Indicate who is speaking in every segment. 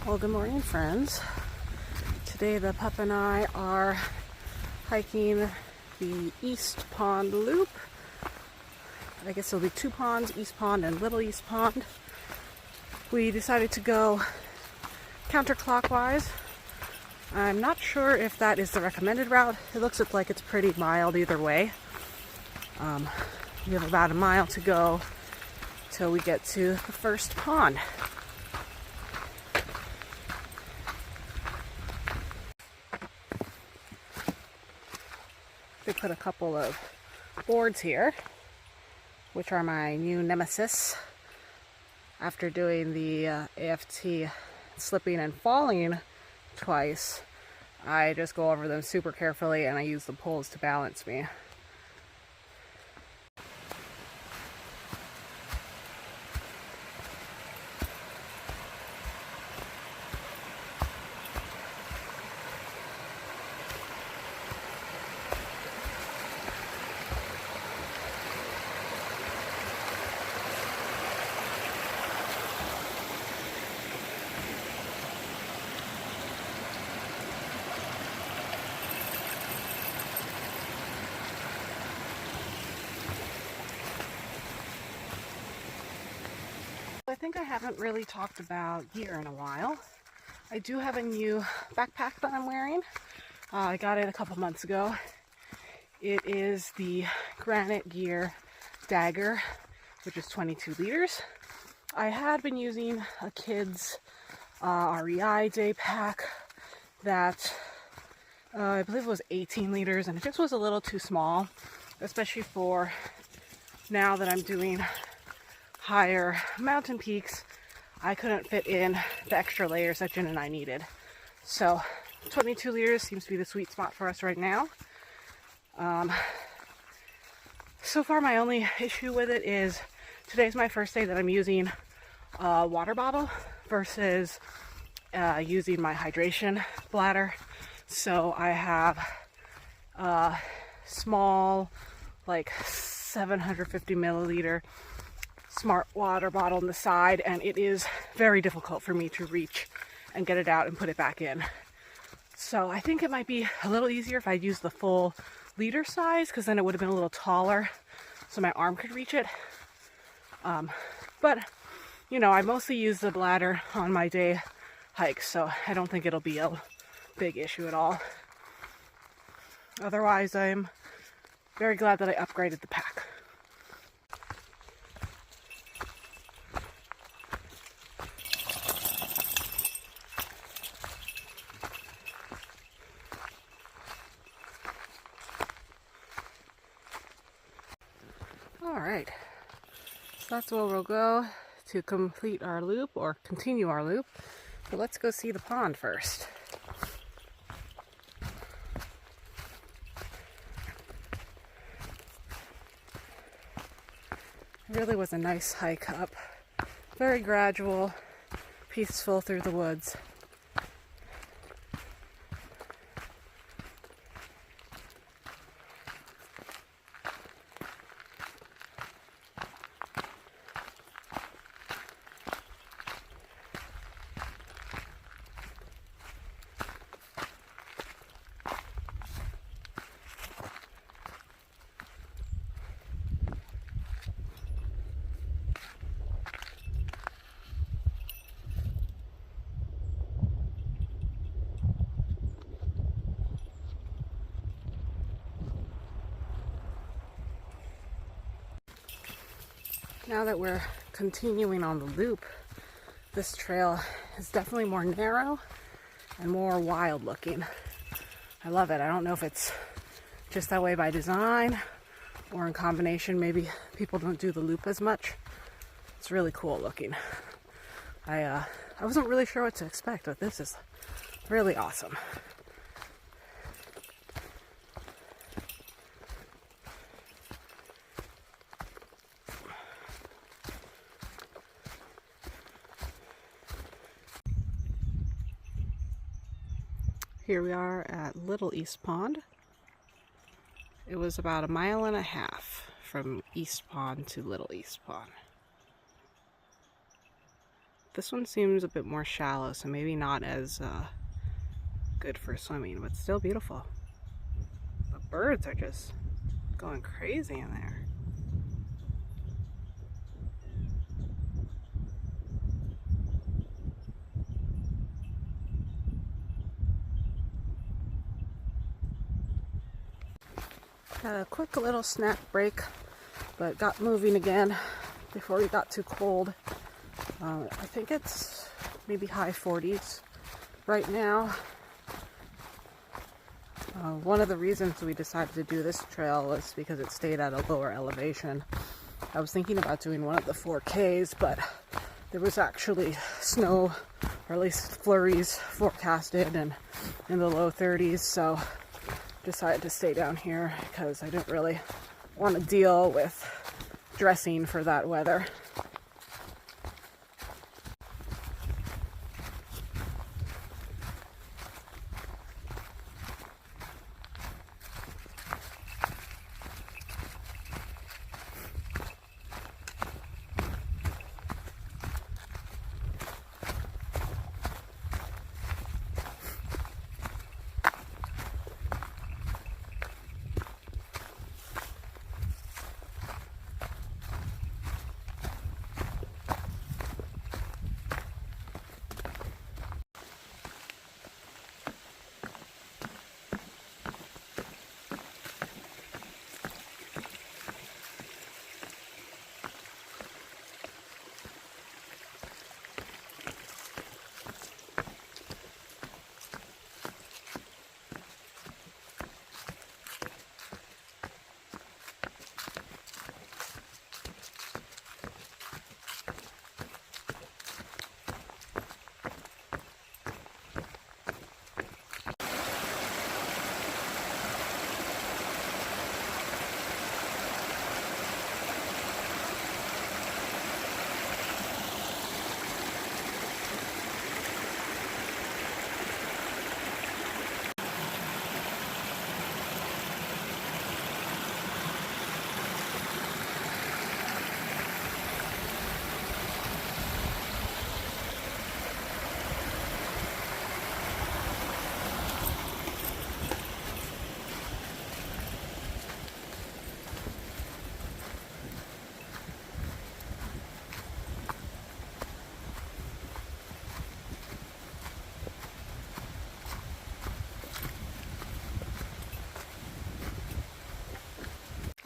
Speaker 1: Well, good morning, friends. Today the pup and I are hiking the East Pond Loop. I guess there'll be two ponds, East Pond and Little East Pond. We decided to go counterclockwise. I'm not sure if that is the recommended route. It looks like it's pretty mild either way. We have about a mile to go till we get to the first pond. They put a couple of boards here, which are my new nemesis. After doing the AFT slipping and falling twice, I just go over them super carefully and I use the poles to balance me. I think I haven't really talked about gear in a while. I do have a new backpack that I'm wearing. I got it a couple months ago. It is the Granite Gear Dagger, which is 22 liters. I had been using a kid's REI day pack that I believe it was 18 liters, and it just was a little too small, especially for now that I'm doing higher mountain peaks. I couldn't fit in the extra layers that Jen and I needed. So 22 liters seems to be the sweet spot for us right now. So far my only issue with it is today's my first day that I'm using a water bottle versus using my hydration bladder. So I have a small, like 750 milliliter smart water bottle on the side, and it is very difficult for me to reach and get it out and put it back in. So I think it might be a little easier if I use the full liter size, because then it would have been a little taller so my arm could reach it. But you know, I mostly use the bladder on my day hikes, so I don't think it'll be a big issue at all. Otherwise, I'm very glad that I upgraded the pack. Alright, so that's where we'll go to complete our loop, or continue our loop. But let's go see the pond first. It really was a nice hike up. Very gradual, peaceful through the woods. Now that we're continuing on the loop, this trail is definitely more narrow and more wild looking. I love it. I don't know if it's just that way by design or in combination. Maybe people don't do the loop as much. It's really cool looking. I wasn't really sure what to expect, but this is really awesome. Here we are at Little East Pond. It was about 1.5 miles from East Pond to Little East Pond. This one seems a bit more shallow, so maybe not as good for swimming, but still beautiful. The birds are just going crazy in there. Had a quick little snack break, but got moving again before we got too cold. I think it's maybe high 40s right now. One of the reasons we decided to do this trail was because it stayed at a lower elevation. I was thinking about doing one of the 4Ks, but there was actually snow, or at least flurries forecasted, and in the low 30s, so decided to stay down here because I didn't really want to deal with dressing for that weather.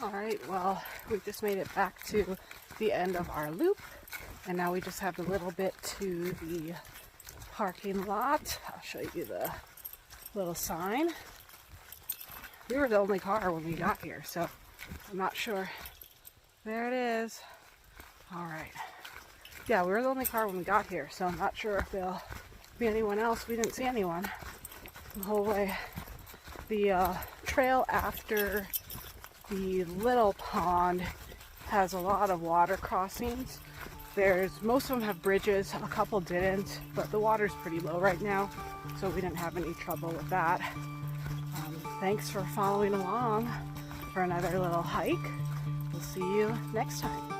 Speaker 1: Alright, well, we just made it back to the end of our loop, and now we just have a little bit to the parking lot. I'll show you the little sign. We were the only car when we got here, so I'm not sure. There it is. Alright. Yeah, we were the only car when we got here, so I'm not sure if there'll be anyone else. We didn't see anyone the whole way. The trail after the little pond has a lot of water crossings. Most of them have bridges, a couple didn't, but the water's pretty low right now, so we didn't have any trouble with that. Thanks for following along for another little hike. We'll see you next time.